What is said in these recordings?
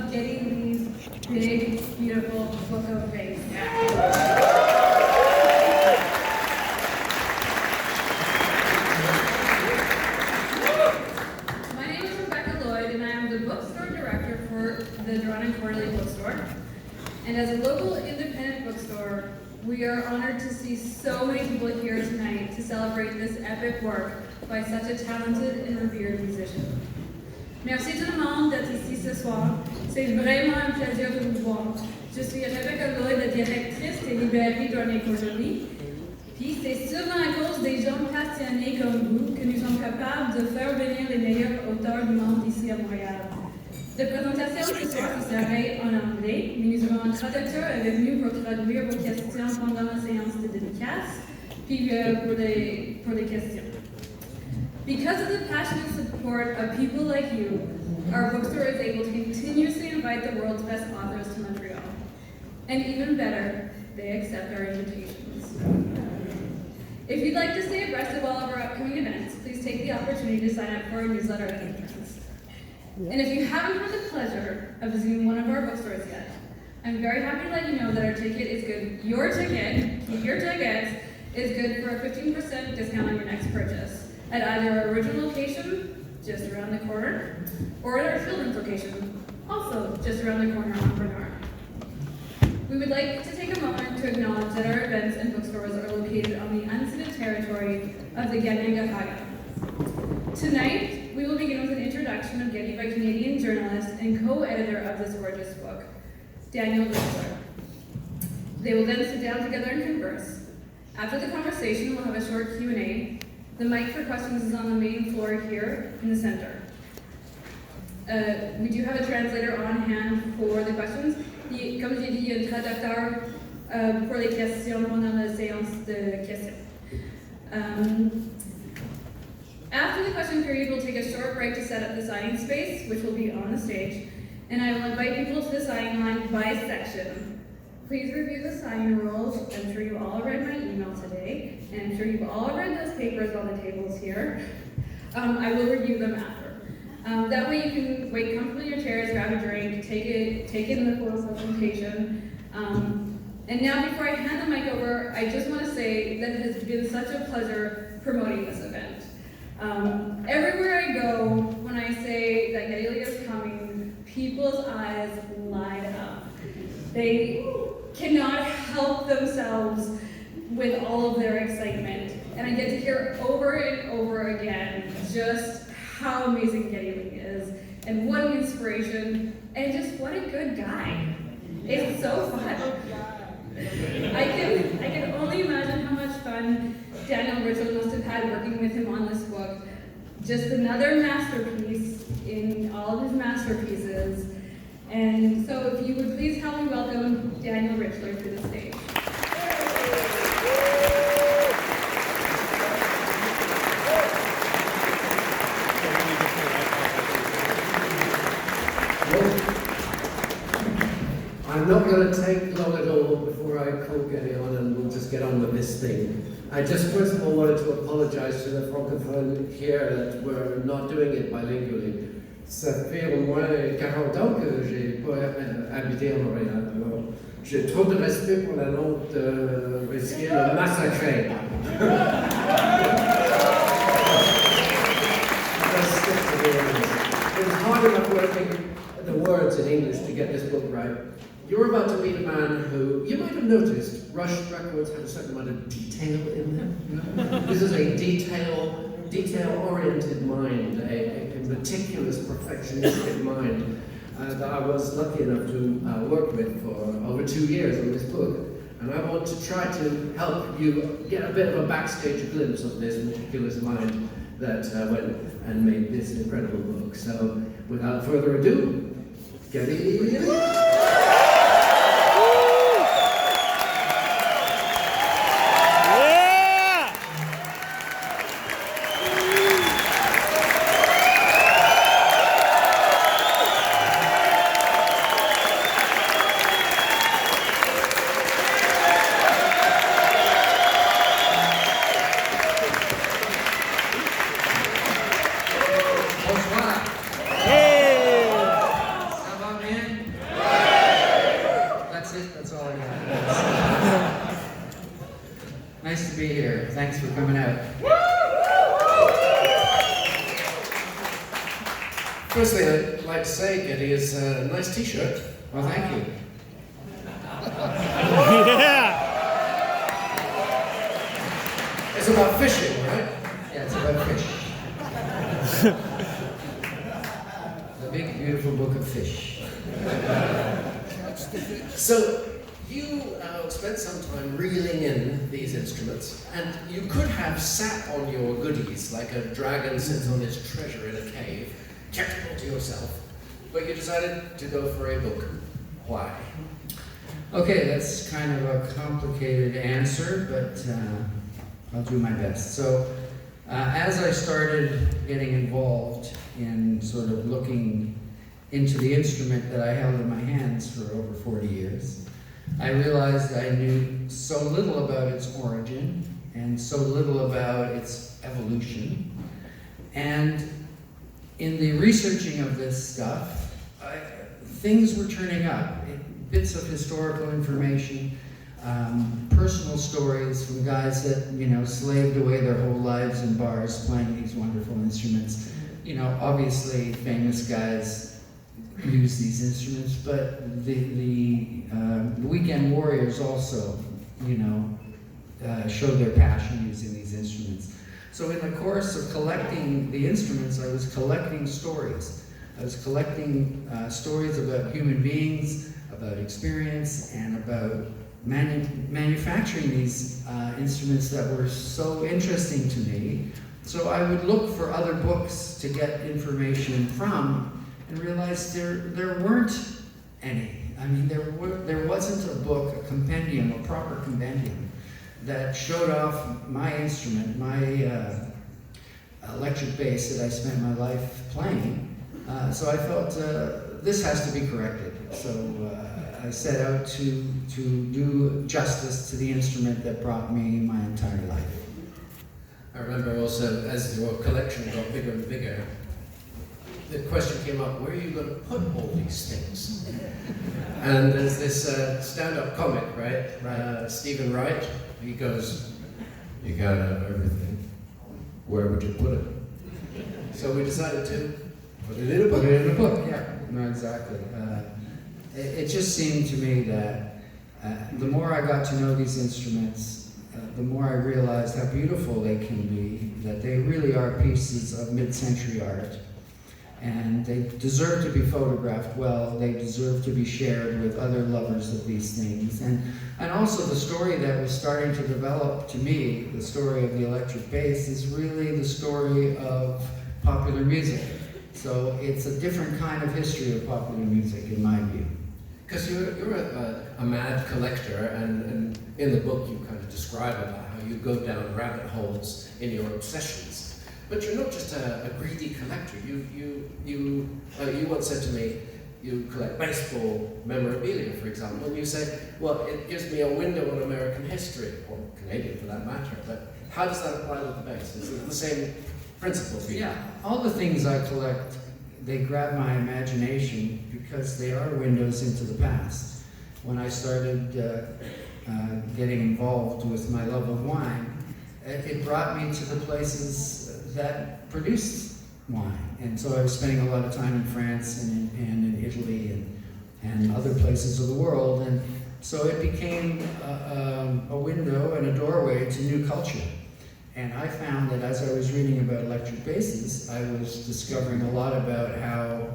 of Geddy Lee's big, beautiful book of face. My name is Rebecca Lloyd, and I am the bookstore director for the Drawn and Quarterly Bookstore. And as a local independent bookstore, we are honored to see so many people here tonight to celebrate this epic work by such a talented and revered musician. Merci tout le monde d'être ici ce soir. C'est vraiment un plaisir de vous voir. Je suis Rebecca Lloyd, la directrice des librairies Drawn and Quarterly. Puis c'est sûrement à cause des gens passionnés comme vous que nous sommes capables de faire venir les meilleurs auteurs du monde ici à Montréal. La présentation ce soir serait en anglais, mais nous avons un traducteur avec nous pour traduire vos questions pendant la séance de dédicace, puis pour les questions. Because of the passionate support of people like you, our bookstore is able to continuously invite the world's best authors to Montreal. And even better, they accept our invitations. If you'd like to stay abreast of all of our upcoming events, please take the opportunity to sign up for our newsletter at the entrance. And if you haven't had the pleasure of visiting one of our bookstores yet, I'm very happy to let you know that our ticket is good. Your ticket, keep your tickets, is good for a 15% discount on your next purchase at either our original location, just around the corner, or at our children's location, also just around the corner on Bernard. We would like to take a moment to acknowledge that our events and bookstores are located on the unceded territory of the Kanien'kehá:ka. Tonight, we will begin with an introduction of Geddy by Canadian journalist and co-editor of this gorgeous book, Daniel Richler. They will then sit down together and converse. After the conversation, we'll have a short Q&A. The mic for questions is on the main floor here in the center. We do have a translator on hand for the questions. Comme j'ai dit, il y a un traducteur pour les questions pendant la séance de questions. After the question period, we'll take a short break to set up the signing space, which will be on the stage, and I will invite people to the signing line by section. Please review the signing rules. I'm sure you all read my email today, and I'm sure you've all read those papers on the tables here. I will review them after. That way you can wait comfortably in your chairs, grab a drink, take in the full presentation. And now before I hand the mic over, I just want to say that it has been such a pleasure promoting this event. Everywhere I go, when I say that Geddy Lee is coming, people's eyes light up. They cannot help themselves with all of their excitement. And I get to hear over and over again just how amazing Geddy Lee is, and what an inspiration, and just what a good guy. It's so fun. I can only imagine how much fun Daniel Richler must have had working with him on this book. Just another masterpiece in all of his masterpieces. And so if you would please help me welcome Daniel Richler to the stage. I'm not going to take long at all before I call Geddy on, and we'll just get on with this thing. I just first of all wanted to apologize to the francophone here that we're not doing it bilingually. Ça fait au moins 40 ans que j'ai pas habité à Montréal. Alors, j'ai trop de respect pour la langue de risquer de massacrer. It was hard enough working the words in English to get this book right. You're about to meet a man who, you might have noticed, Rush records have a certain amount of detail in them. This is a detail-oriented mind, a meticulous, perfectionistic mind that I was lucky enough to work with for over 2 years on this book. And I want to try to help you get a bit of a backstage glimpse of this meticulous mind that went and made this incredible book. So, without further ado, Geddy Lee. Ça va bien? Nice to be here. Thanks for coming out. First thing I'd like to say, Geddy, is a nice t-shirt. Well, thank you. It's about fishing, right? Yeah, it's about fish. The big, beautiful book of fish. So, you spent some time reeling in these instruments, and you could have sat on your goodies like a dragon sits on his treasure in a cave, kept it all to yourself, but you decided to go for a book. Why? Okay, that's kind of a complicated answer, but I'll do my best. So, as I started getting involved in sort of looking into the instrument that I held in my hands for over 40 years, I realized I knew so little about its origin and so little about its evolution. And in the researching of this stuff, things were turning up. Bits of historical information, personal stories from guys that, slaved away their whole lives in bars playing these wonderful instruments. Obviously famous guys use these instruments, but the weekend warriors also, showed their passion using these instruments. So in the course of collecting the instruments, I was collecting stories. I was collecting stories about human beings, about experience, and about manufacturing these instruments that were so interesting to me. So I would look for other books to get information from, and realized there weren't any. I mean, there wasn't a book, a compendium, a proper compendium, that showed off my instrument, my electric bass that I spent my life playing. So I felt this has to be corrected. So I set out to do justice to the instrument that brought me my entire life. I remember also, as your collection got bigger and bigger, the question came up, where are you going to put all these things? And there's this stand-up comic, right? Stephen Wright, he goes, you gotta have everything. Where would you put it? So we decided to put it in a book. Put it in a book, yeah. No, exactly. It just seemed to me that the more I got to know these instruments, the more I realized how beautiful they can be, that they really are pieces of mid-century art. And they deserve to be photographed well, they deserve to be shared with other lovers of these things. And also the story that was starting to develop to me, the story of the electric bass, is really the story of popular music. So it's a different kind of history of popular music, in my view. Because you're a mad collector, and in the book you kind of describe about how you go down rabbit holes in your obsessions. But you're not just a greedy collector. You once said to me, you collect baseball memorabilia, for example, and you said, well, it gives me a window on American history, or Canadian for that matter, but how does that apply with the bass? Is it the same principle for you? Yeah, all the things I collect, they grab my imagination because they are windows into the past. When I started getting involved with my love of wine, it brought me to the places that produced wine. And so I was spending a lot of time in France and in Italy and other places of the world. And so it became a window and a doorway to new culture. And I found that as I was reading about electric basses, I was discovering a lot about how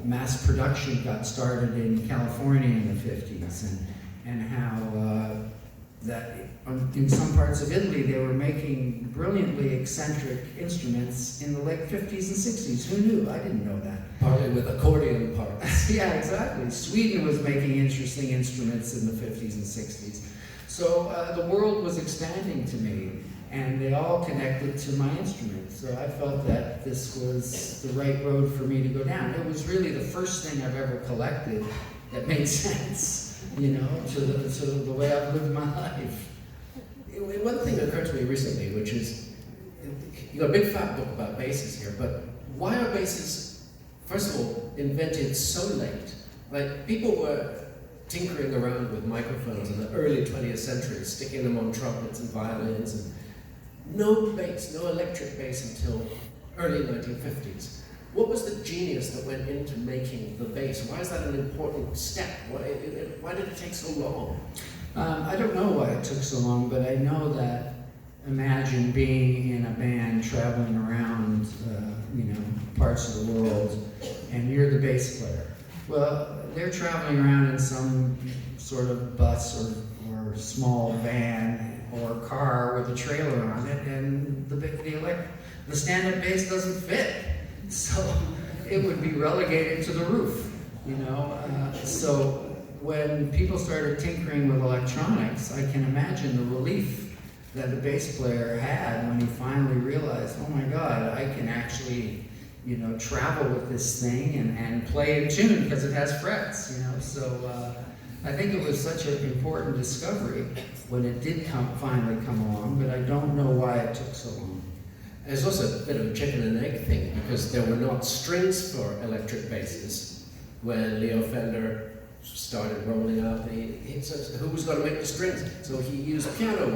mass production got started in California in the 50s, and how that in some parts of Italy they were making brilliantly eccentric instruments in the late 50s and 60s. Who knew? I didn't know that. Partly with accordion parts. Yeah, exactly. Sweden was making interesting instruments in the 50s and 60s. So the world was expanding to me, and they all connected to my instrument. So I felt that this was the right road for me to go down. It was really the first thing I've ever collected that made sense, to the way I've lived my life. One thing occurred to me recently, which is, you got a big fat book about basses here, but why are basses, first of all, invented so late? Like, people were tinkering around with microphones in the early 20th century, sticking them on trumpets and violins, and no bass, no electric bass until early 1950s. What was the genius that went into making the bass? Why is that an important step? Why did it take so long? I don't know why it took so long, but I know that imagine being in a band traveling around, parts of the world, and you're the bass player. Well, they're traveling around in some sort of bus or small van or car with a trailer on it, and the stand-up bass doesn't fit. So it would be relegated to the roof, So when people started tinkering with electronics, I can imagine the relief that the bass player had when he finally realized, oh my God, I can actually, travel with this thing and play a tune because it has frets, So I think it was such an important discovery when it did finally come along, but I don't know why it took so long. There's also a bit of a chicken and egg thing, because there were not strings for electric basses when Leo Fender started rolling out so who was going to make the strings? So he used piano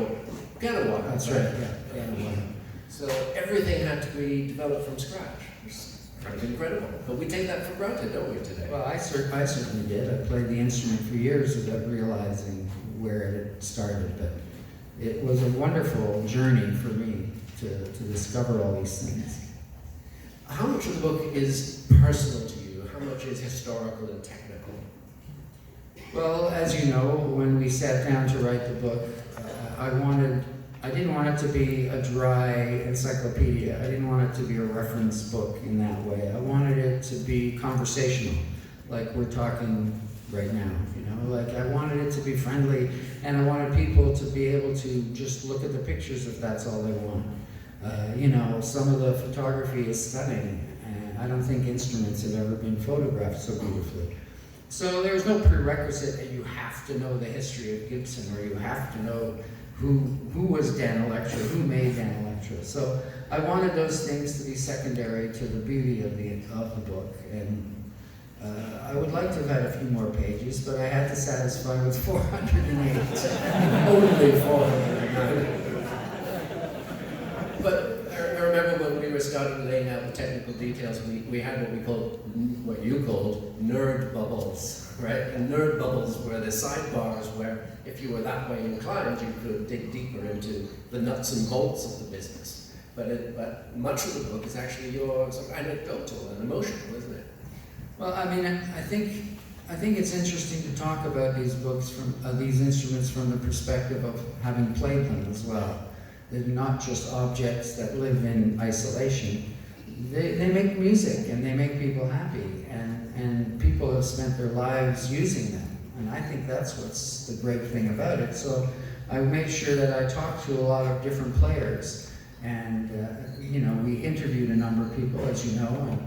wire. That's right, yeah. Piano wire. So everything had to be developed from scratch. It's kind of incredible. But we take that for granted, don't we, today? Well, I certainly did. I played the instrument for years without realizing where it had started, but it was a wonderful journey for me to discover all these things. How much of the book is personal to you? How much is historical and technical? Well, as you know, when we sat down to write the book, I didn't want it to be a dry encyclopedia. I didn't want it to be a reference book in that way. I wanted it to be conversational, like we're talking right now, Like I wanted it to be friendly, and I wanted people to be able to just look at the pictures if that's all they want. Some of the photography is stunning, and I don't think instruments have ever been photographed so beautifully. So there's no prerequisite that you have to know the history of Gibson, or you have to know who was Dan Electra, who made Dan Electra. So I wanted those things to be secondary to the beauty of the book, and I would like to have had a few more pages, but I had to satisfy with 408. Only 408. But I remember when we were starting laying out the technical details, we had what you called nerd bubbles, right? And nerd bubbles were the sidebars where, if you were that way inclined, you could dig deeper into the nuts and bolts of the business. But much of the book is actually your sort of anecdotal and emotional, isn't it? Well, I think it's interesting to talk about these books these instruments from the perspective of having played them as well. They're not just objects that live in isolation. They make music and they make people happy, and people have spent their lives using them. And I think that's what's the great thing about it. So I made sure that I talked to a lot of different players, and we interviewed a number of people, as you know,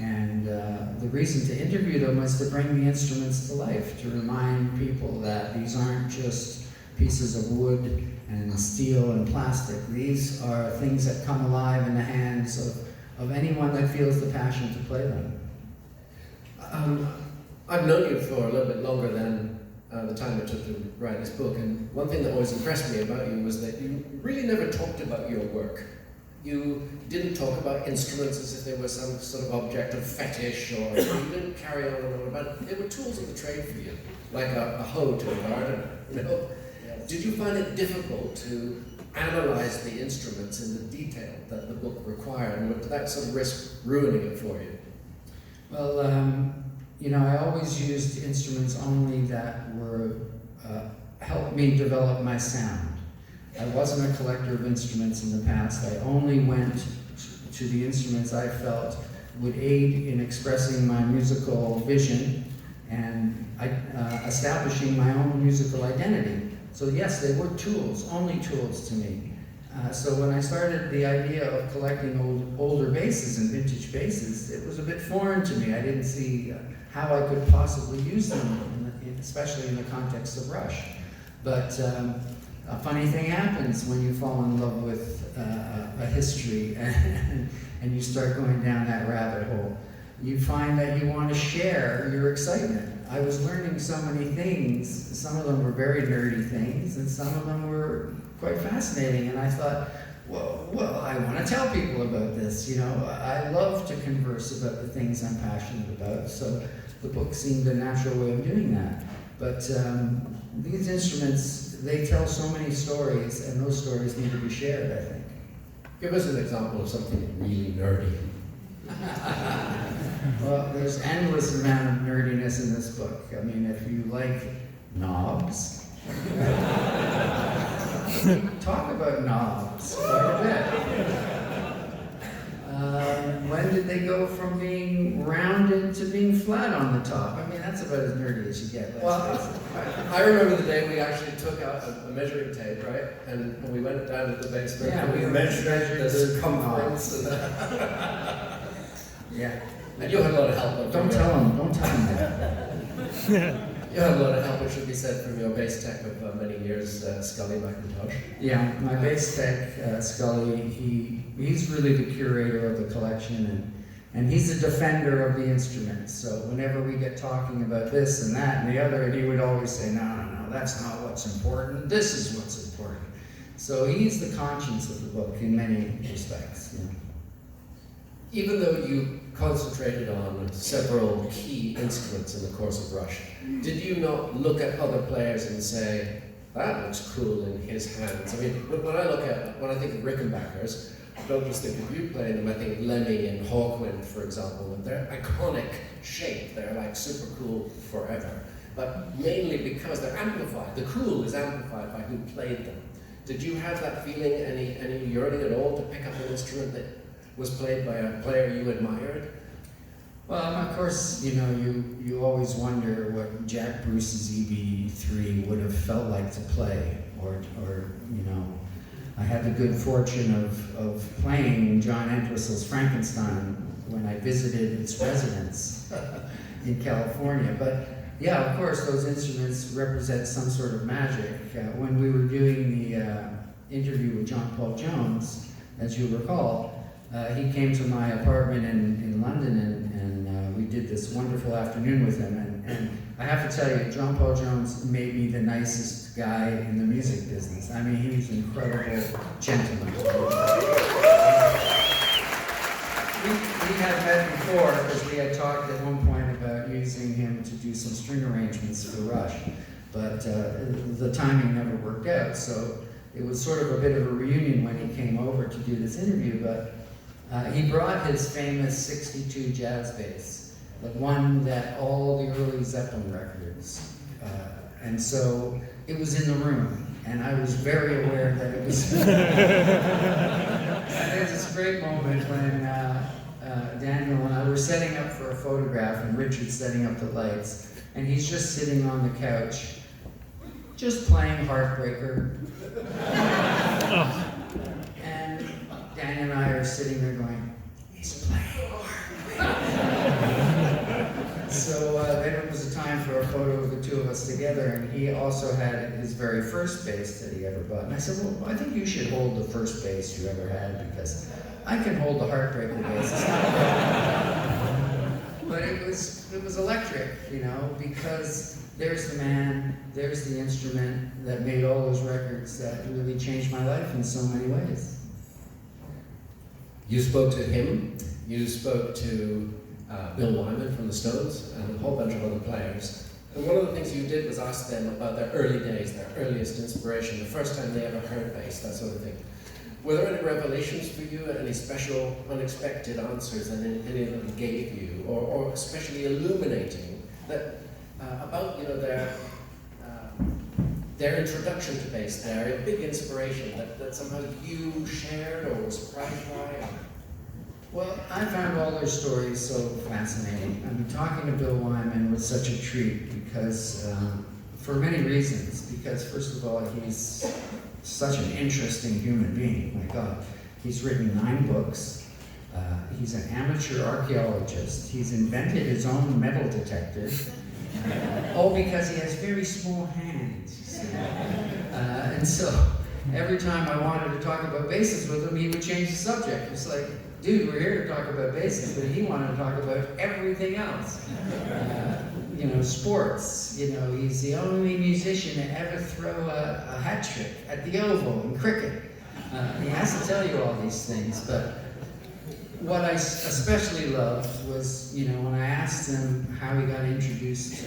and the reason to interview them was to bring the instruments to life, to remind people that these aren't just pieces of wood and steel and plastic. These are things that come alive in the hands of anyone that feels the passion to play them. I've known you for a little bit longer than the time it took to write this book, and one thing that always impressed me about you was that you really never talked about your work. You didn't talk about instruments as if they were some sort of object of fetish, or you didn't carry on and on about it. They were tools of the trade for you, like a hoe to a gardener, Yes. Did you find it difficult to analyze the instruments in the detail that the book required, and did that sort of risk ruining it for you? Well, I always used instruments only that were helped me develop my sound. I wasn't a collector of instruments in the past. I only went to the instruments I felt would aid in expressing my musical vision and establishing my own musical identity. So yes, they were tools, only tools to me. So when I started the idea of collecting older basses and vintage basses, it was a bit foreign to me. I didn't see how I could possibly use them, especially in the context of Rush. But a funny thing happens when you fall in love with a history and you start going down that rabbit hole. You find that you want to share your excitement. I was learning so many things. Some of them were very nerdy things, and some of them were quite fascinating. And I thought, well, I want to tell people about this. You know, I love to converse about the things I'm passionate about. So the book seemed a natural way of doing that. But these instruments, they tell so many stories, and those stories need to be shared, I think. Give us an example of something really nerdy. Well, there's endless amount of nerdiness in this book. I mean, if you like knobs, talk about knobs quite a bit. When did they go from being rounded to being flat on the top? I mean, that's about as nerdy as you get. I remember the day we actually took out a measuring tape, right? And we went down to the basement and we measured the circumference. Yeah. And you had a lot of help. Don't tell him that. You had a lot of help, it should be said, from your bass tech of many years, Scully McIntosh. Yeah, my bass tech, Scully, he's really the curator of the collection, and he's a defender of the instruments. So whenever we get talking about this and that and the other, he would always say, no, that's not what's important. This is what's important. So he's the conscience of the book in many respects. Yeah. Even though you concentrated on several key instruments in the course of Rush, did you not look at other players and say, that looks cool in his hands? I mean, when I think of Rickenbackers, I don't just think of you playing them, I think Lemmy and Hawkwind, for example, and they're iconic shape, they're like super cool forever. But mainly because they're amplified, the cool is amplified by who played them. Did you have that feeling, any yearning at all to pick up an instrument that was played by a player you admired? Well, of course, you know, you always wonder what Jack Bruce's EB3 would have felt like to play, or you know, I had the good fortune of playing John Entwistle's Frankenstein when I visited its residence in California. But yeah, of course, those instruments represent some sort of magic. When we were doing the interview with John Paul Jones, as you recall, he came to my apartment in London, and we did this wonderful afternoon with him. And I have to tell you, John Paul Jones may be the nicest guy in the music business. I mean, he's an incredible gentleman. We had met before because we had talked at one point about using him to do some string arrangements for Rush, but the timing never worked out. So it was sort of a bit of a reunion when he came over to do this interview, but he brought his famous 62 jazz bass, the one that all the early Zeppelin records, and so it was in the room, and I was very aware that it was. And there's this great moment when Daniel and I were setting up for a photograph, and Richard's setting up the lights, and he's just sitting on the couch, just playing Heartbreaker. And Daniel and I are sitting there going, he's playing Heartbreaker. So then it was a time for a photo of the two of us together, and he also had his very first bass that he ever bought. And I said, well, I think you should hold the first bass you ever had, because I can hold the Heartbreaker bass. It's not bad. But it was electric, you know, because there's the man, there's the instrument that made all those records that really changed my life in so many ways. You spoke to him, you spoke to Bill Wyman from the Stones, and a whole bunch of other players. And one of the things you did was ask them about their early days, their earliest inspiration, the first time they ever heard bass, that sort of thing. Were there any revelations for you, any special, unexpected answers that any of them gave you, or especially illuminating that about, you know, their introduction to bass, their big inspiration that somehow you shared or were surprised by? Well, I found all their stories so fascinating. I mean, talking to Bill Wyman was such a treat because, for many reasons. Because first of all, he's such an interesting human being. My God, he's written 9 books. He's an amateur archaeologist. He's invented his own metal detector. All because he has very small hands, you see. And so every time I wanted to talk about basses with him, he would change the subject. It's like, dude, we're here to talk about basses, but he wanted to talk about everything else. You know, sports. You know, he's the only musician to ever throw a hat trick at the Oval in cricket. He has to tell you all these things, but what I especially loved was, you know, when I asked him how he got introduced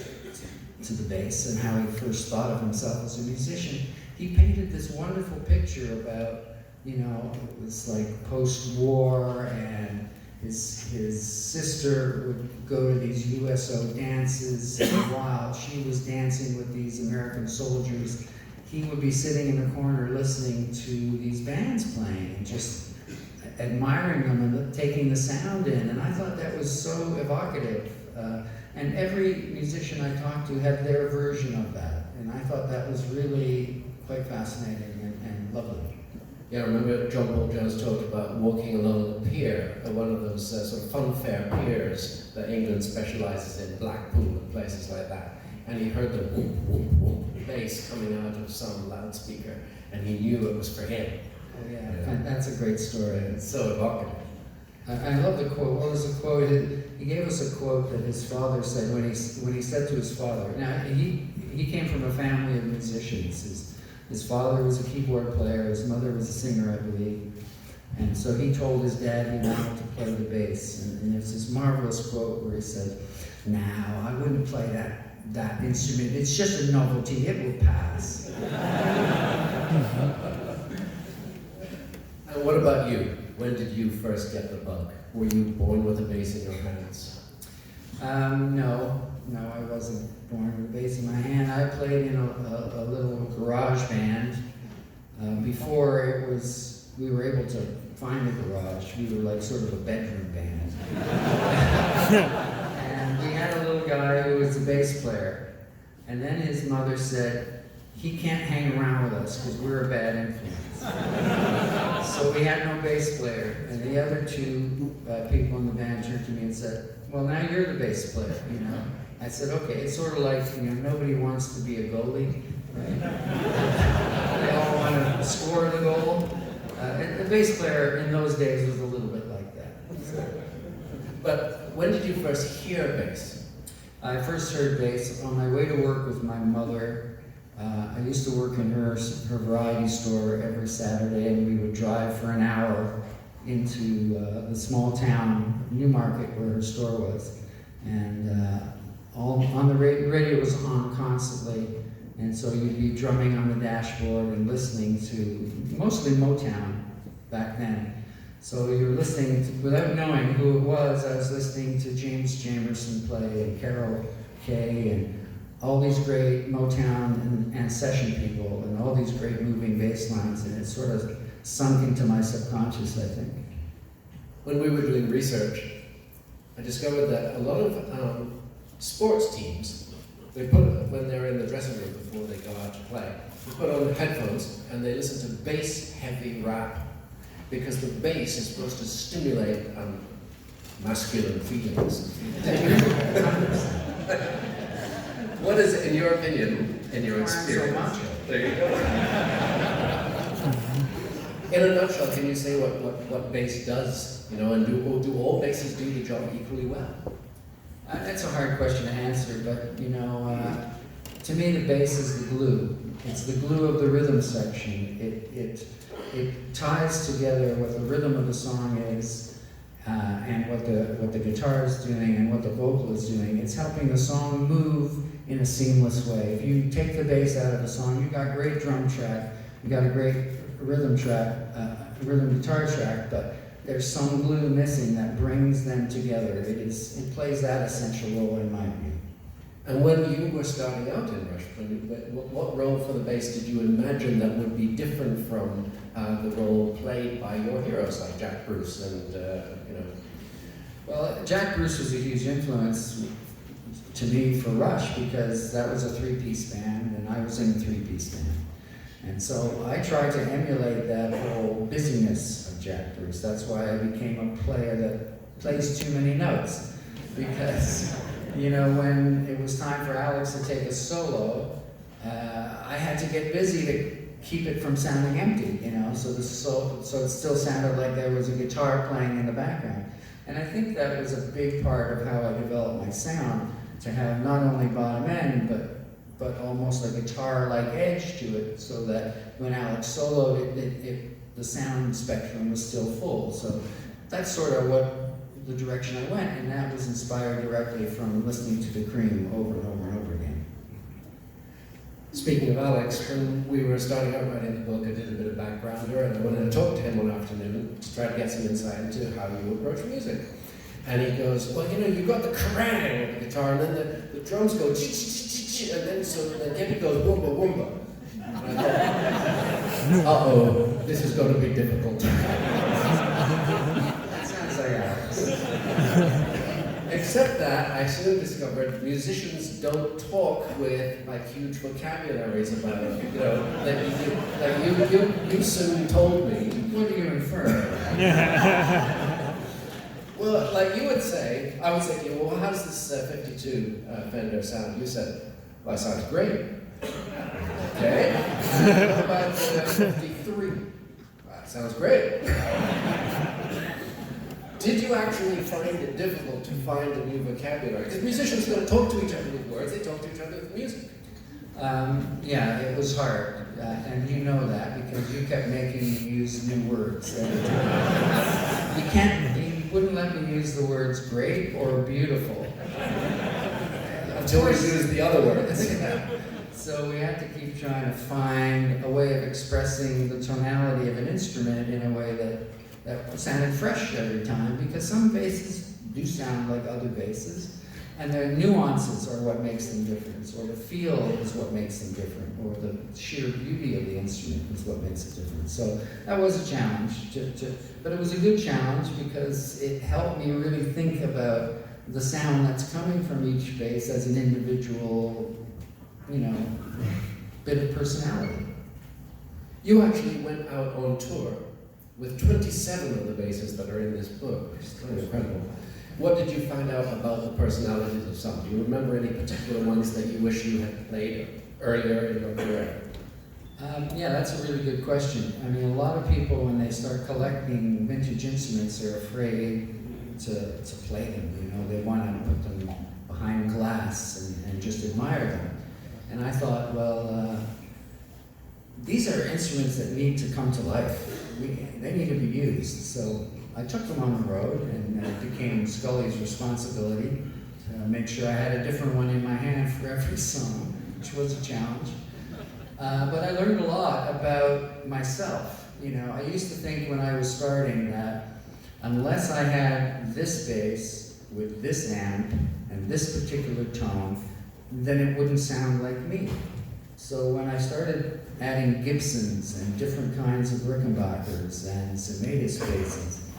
to the bass and how he first thought of himself as a musician, he painted this wonderful picture about, you know, it was like post-war, and his sister would go to these USO dances, and while she was dancing with these American soldiers, he would be sitting in the corner listening to these bands playing and just admiring them and taking the sound in. And I thought that was so evocative. And every musician I talked to had their version of that. And I thought that was really quite fascinating and lovely. Yeah, I remember John Paul Jones talked about walking along the pier, one of those sort of funfair piers that England specializes in, Blackpool and places like that. And he heard the whoop, whoop, whoop bass coming out of some loudspeaker, and he knew it was for him. Oh yeah, that's a great story. It's so evocative. I love the quote. What was the quote? He gave us a quote that his father said when he said to his father. Now he came from a family of musicians. His father was a keyboard player. His mother was a singer, I believe. And so he told his dad he wanted to play the bass. And there's this marvelous quote where he said, "Now I wouldn't play that instrument. It's just a novelty. It will pass." And what about you? When did you first get the bug? Were you born with a bass in your hands? No, I wasn't born with a bass in my hand. I played in a little garage band. Before we were able to find a garage. We were like sort of a bedroom band. And we had a little guy who was the bass player. And then his mother said, "He can't hang around with us because we're a bad influence." So we had no bass player. And the other two people in the band turned to me and said, "Well, now you're the bass player, you know." I said, "Okay." It's sort of like, you know, nobody wants to be a goalie, right? They all want to score the goal. And the bass player in those days was a little bit like that. So. But when did you first hear bass? I first heard bass on my way to work with my mother. I used to work in her variety store every Saturday, and we would drive for an hour into the small town, Newmarket, where her store was. And all on the radio was on constantly, and so you'd be drumming on the dashboard and listening to mostly Motown back then. So you were listening to, without knowing who it was, I was listening to James Jamerson play and Carol Kay and all these great Motown and session people and all these great moving bass lines, and it sort of sunk into my subconscious, I think. When we were doing research, I discovered that a lot of sports teams, when they're in the dressing room before they go out to play, they put on headphones and they listen to bass-heavy rap, because the bass is supposed to stimulate masculine feelings. What is, in your opinion, in your experience? There you go. In a nutshell, can you say what bass does? You know, and do all basses do the job equally well? That's a hard question to answer, but you know, to me the bass is the glue. It's the glue of the rhythm section. It ties together what the rhythm of the song is, and what the guitar is doing and what the vocal is doing. It's helping the song move in a seamless way. If you take the bass out of the song, you've got a great drum track, you've got a great rhythm track, rhythm guitar track, but there's some glue missing that brings them together. It plays that essential role in my view. And when you were starting out in Rush, what role for the bass did you imagine that would be different from the role played by your heroes like Jack Bruce and, you know? Well, Jack Bruce was a huge influence to me for Rush because that was a three-piece band and I was in a three-piece band. And so I tried to emulate that whole busyness of Jack Bruce. That's why I became a player that plays too many notes. Because, you know, when it was time for Alex to take a solo, I had to get busy to keep it from sounding empty, you know. So the so it still sounded like there was a guitar playing in the background. And I think that was a big part of how I developed my sound, to have not only bottom end, but almost a guitar-like edge to it, so that when Alex soloed, the sound spectrum was still full. So that's sort of the direction I went, and that was inspired directly from listening to The Cream over and over and over again. Speaking of Alex, when we were starting out writing the book, I did a bit of backgrounder, and I wanted to talk to him one afternoon to try to get some insight into how you approach music. And he goes, well, you know, you've got the kerrang of the guitar, and then the drums go ch-ch-ch-ch-ch, and then Geddy goes wumba wumba. And I thought, uh-oh, this is going to be difficult. That sounds like Alex. Except that I soon discovered musicians don't talk with like huge vocabularies about it. You know, you soon told me. What do you infer? Well, like you would say, I would say to you, well, how does this 52 Fender sound? You said, well, it sounds great. Okay. What about the 53? Well, that sounds great. Did you actually find it difficult to find a new vocabulary? Because musicians don't talk to each other with words, they talk to each other with music. Yeah, it was hard, and you know that because you kept making me use new words every time. You wouldn't let me use the words great or beautiful. Until we used the other words. So we had to keep trying to find a way of expressing the tonality of an instrument in a way that sounded fresh every time, because some basses do sound like other basses, and their nuances are what makes them different, or the feel is what makes them different, or the sheer beauty of the instrument is what makes it different. So that was a challenge, but it was a good challenge because it helped me really think about the sound that's coming from each bass as an individual, you know, bit of personality. You actually went out on tour with 27 of the basses that are in this book, which is kind of incredible. What did you find out about the personalities of some? Do you remember any particular ones that you wish you had played earlier in your career? Yeah, that's a really good question. I mean, a lot of people, when they start collecting vintage instruments, are afraid to play them. You know, they want to put them behind glass and just admire them. And I thought, well, these are instruments that need to come to life. They need to be used. So I took them on the road, and it became Scully's responsibility to make sure I had a different one in my hand for every song, which was a challenge. But I learned a lot about myself. You know, I used to think when I was starting that unless I had this bass with this amp and this particular tone, then it wouldn't sound like me. So when I started adding Gibsons and different kinds of Rickenbackers and Zemaitis basses,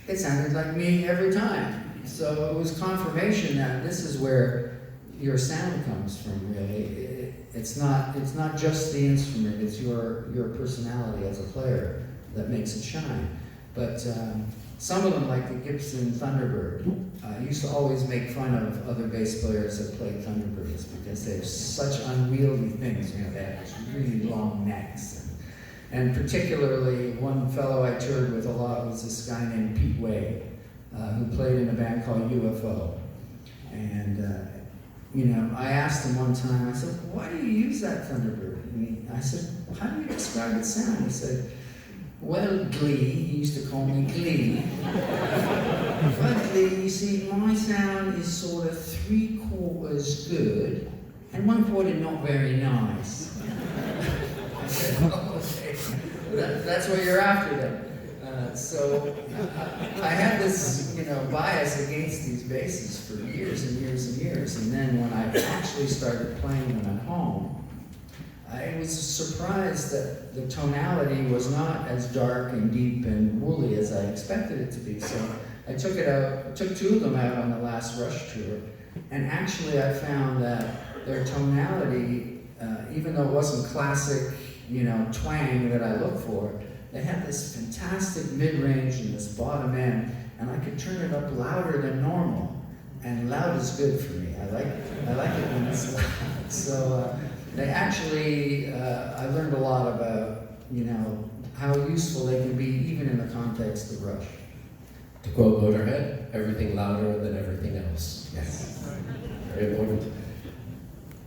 it sounded like me every time. So it was confirmation that this is where your sound comes from, really. It's not just the instrument, it's your personality as a player that makes it shine. But some of them, like the Gibson Thunderbird, I used to always make fun of other bass players that played Thunderbirds because they're such unwieldy things. You know, they have these really long necks. And particularly, one fellow I toured with a lot was this guy named Pete Way, who played in a band called UFO. And you know, I asked him one time, I said, why do you use that Thunderbird? And I said, how do you describe its sound? He said, well, Glee, he used to call me Glee. But Glee, you see, my sound is sort of 3/4 good, and 1/4 not very nice. I said, oh, okay. That's what you're after then. So I had this, you know, bias against these basses for years and years and years, and then when I actually started playing them at home, I was surprised that the tonality was not as dark and deep and woolly as I expected it to be. So I took it out, took two of them out on the last Rush tour, and actually I found that their tonality, even though it wasn't classic, you know, twang that I look for, they had this fantastic mid-range and this bottom end, and I could turn it up louder than normal. And loud is good for me. I like it when it's loud. So they actually, I learned a lot about, you know, how useful they can be even in the context of Rush. To quote Motorhead, everything louder than everything else. Yes. Very important.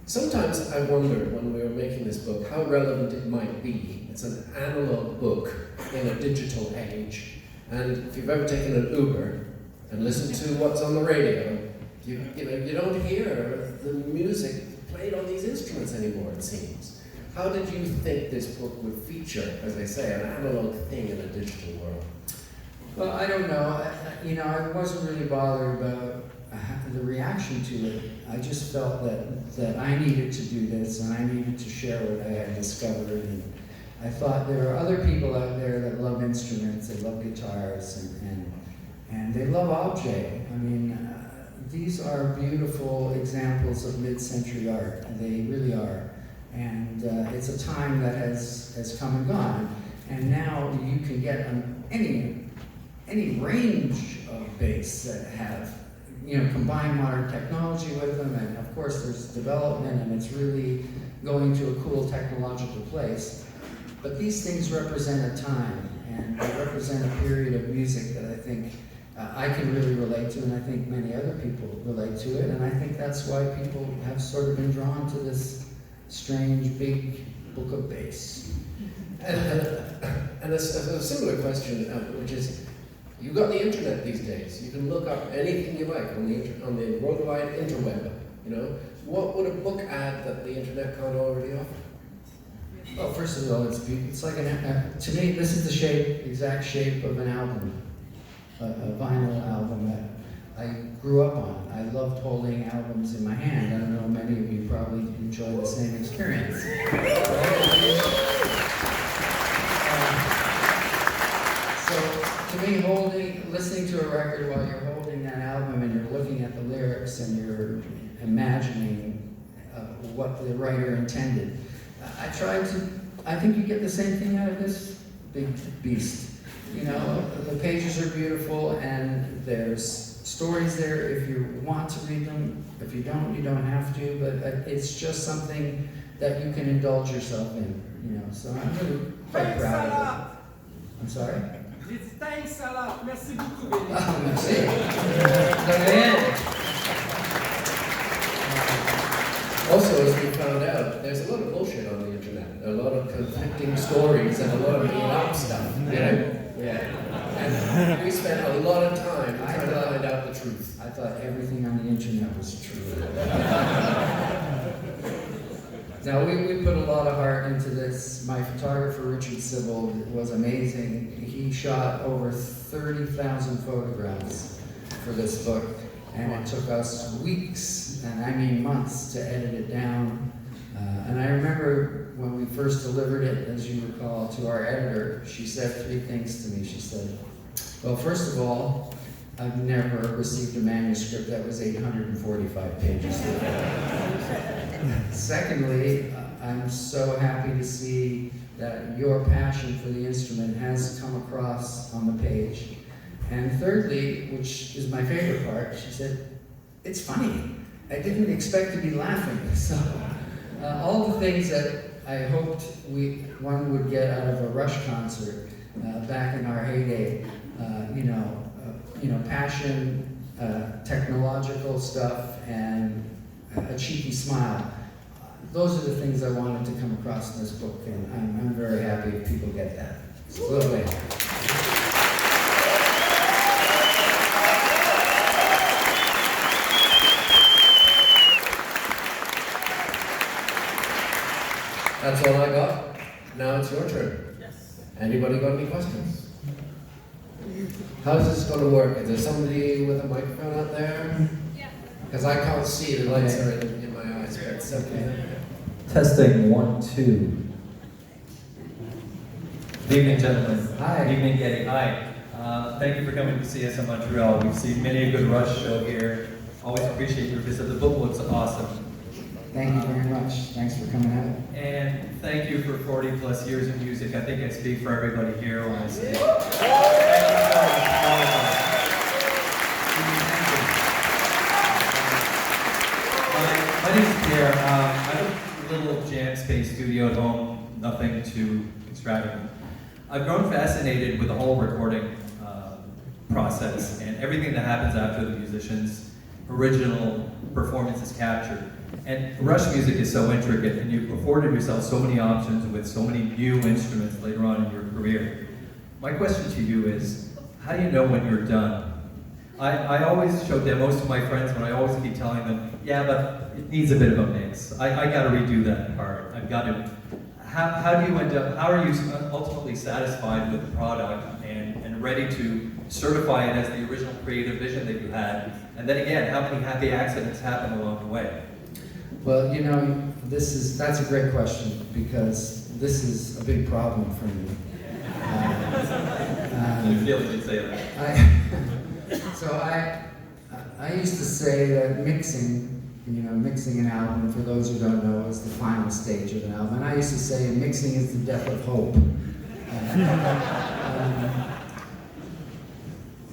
Sometimes I wondered when we were making this book how relevant it might be. It's an analog book in a digital age. And if you've ever taken an Uber and listened to what's on the radio, you don't hear the music played on these instruments anymore, it seems. How did you think this book would feature, as I say, an analog thing in a digital world? Well, I don't know. I wasn't really bothered about the reaction to it. I just felt that I needed to do this and I needed to share what I had discovered. And I thought there are other people out there that love instruments, they love guitars, and they love objet. I mean, these are beautiful examples of mid-century art. They really are. And it's a time that has come and gone. And now you can get any range of bass that have, combine modern technology with them, and of course there's development, and it's really going to a cool technological place. But these things represent a time, and they represent a period of music that I think I can really relate to, and I think many other people relate to it, and I think that's why people have sort of been drawn to this strange, big book of bass. And a similar question, which is, you've got the internet these days. You can look up anything you like on the worldwide interweb. What would a book add that the internet can't already offer? Well, first of all, it's like to me, this is the exact shape of an album, a vinyl album that I grew up on. I loved holding albums in my hand. I don't know, many of you probably enjoy the same experience. So to me, listening to a record while you're holding that album and you're looking at the lyrics and you're imagining what the writer intended, I think you get the same thing out of this big beast. The pages are beautiful and there's stories there if you want to read them. If you don't, you don't have to, but it's just something that you can indulge yourself in, so I'm really quite proud of it. I'm sorry? Thanks a lot. Merci beaucoup, Geddy. Oh, merci. Also, as we found out, there's a lot of bullshit on the internet. A lot of conflicting stories and a lot of made-up stuff. Yeah. And we spent a lot of time trying to find out the truth. I thought everything on the internet was true. Now, we put a lot of heart into this. My photographer, Richard Sibbald, was amazing. He shot over 30,000 photographs for this book, and it took us weeks, and I mean months, to edit it down. And I remember when we first delivered it, as you recall, to our editor, she said 3 things to me. She said, well, first of all, I've never received a manuscript that was 845 pages long. Secondly, I'm so happy to see that your passion for the instrument has come across on the page. And thirdly, which is my favorite part, she said, it's funny. I didn't expect to be laughing. So all the things that I hoped one would get out of a Rush concert back in our heyday, passion, technological stuff, and a cheeky smile. Those are the things I wanted to come across in this book, and I'm very happy if people get that. So, lovely. That's all I got. Now it's your turn. Yes. Anybody got any questions? How's this going to work? Is there somebody with a microphone out there? Yeah. Because I can't see, the lights are in my eyes, but it's okay. Testing 1, 2. Good evening, gentlemen. Hi. Good evening, Geddy. Hi. Thank you for coming to see us in Montreal. We've seen many a good Rush show here. Always appreciate your visit. The book looks awesome. Thank you very much. Thanks for coming out. And thank you for 40 plus years of music. I think I speak for everybody here when I say My name is Pierre. I have a little jam space studio at home, nothing too extravagant. I've grown fascinated with the whole recording process and everything that happens after the musician's original performance is captured. And Rush music is so intricate, and you've afforded yourself so many options with so many new instruments later on in your career. My question to you is, how do you know when you're done? I always show demos to my friends, but I always keep telling them, yeah, but it needs a bit of a mix. I got to redo that part. I've got to. How do you end up? How are you ultimately satisfied with the product and ready to certify it as the original creative vision that you had? And then again, how many happy accidents happen along the way? Well, you know, that's a great question, because this is a big problem for me. I feel like you'd say that. I used to say that mixing an album, for those who don't know, is the final stage of an album. And I used to say mixing is the death of hope.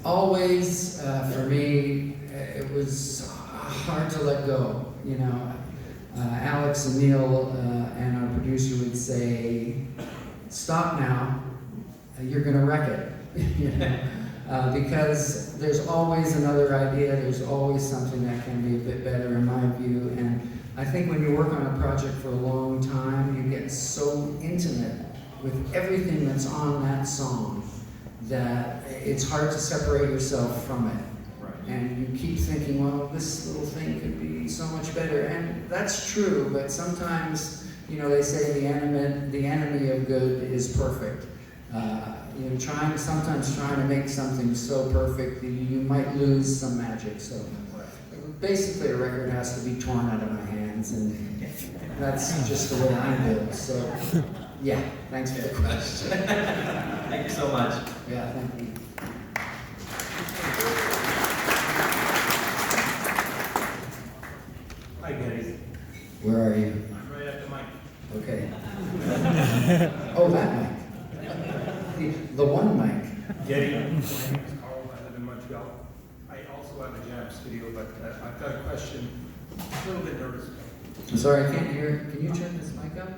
Always, for me, it was hard to let go. You know, Alex and Neil and our producer would say, "Stop now, you're going to wreck it." You know? Because there's always another idea, there's always something that can be a bit better in my view. And I think when you work on a project for a long time, you get so intimate with everything that's on that song that it's hard to separate yourself from it. Right. And you keep thinking, well, this little thing could be so much better. And that's true, but sometimes, you know, they say the enemy of good is perfect. You know, sometimes trying to make something so perfect that you might lose some magic. So basically a record has to be torn out of my hands, and that's just the way I'm built. So yeah, thanks for the question. Thank you so much. Yeah, thank you. Hi, Geddy. Where are you? I'm right at the mic. Okay. Oh, that mic. The one mic. Geddy, my name is Carl. I live in Montreal. I also have a jam studio, but I've got a question. I'm a little bit nervous. I'm sorry, I can't hear. Can you turn this mic up?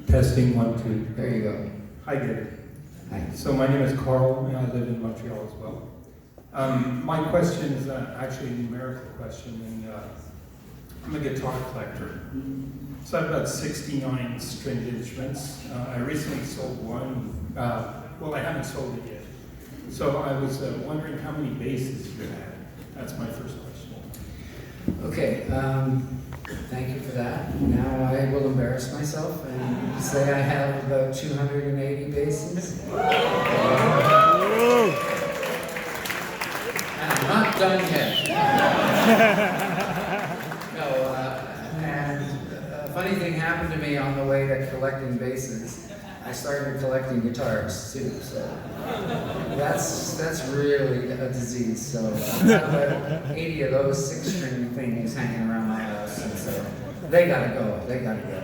Testing 1, 2. There you go. Hi, Geddy. Hi. So my name is Carl, and I live in Montreal as well. My question is actually a numerical question, and I'm a guitar collector. So I've got 69 stringed instruments. I recently sold one. Well, I haven't sold it yet. So I was wondering how many basses you had. That's my first question. Okay, thank you for that. Now I will embarrass myself and say I have about 280 basses. And I'm not done yet. No, and a funny thing happened to me on the way to collecting basses. I started collecting guitars too, so that's really a disease. So I've got about 80 of those 6-string things hanging around my house, and so they gotta go. They gotta go.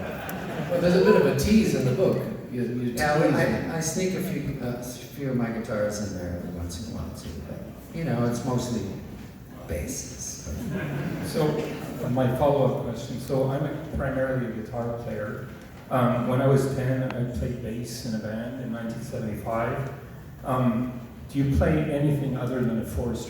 Well, there's a bit of a tease in the book. You Yeah, I sneak a few of my guitars in there every once in a while too, but you know, it's mostly basses. So my follow-up question. So I'm primarily a guitar player. When I was 10, I played bass in a band in 1975. Do you play anything other than a 4-string?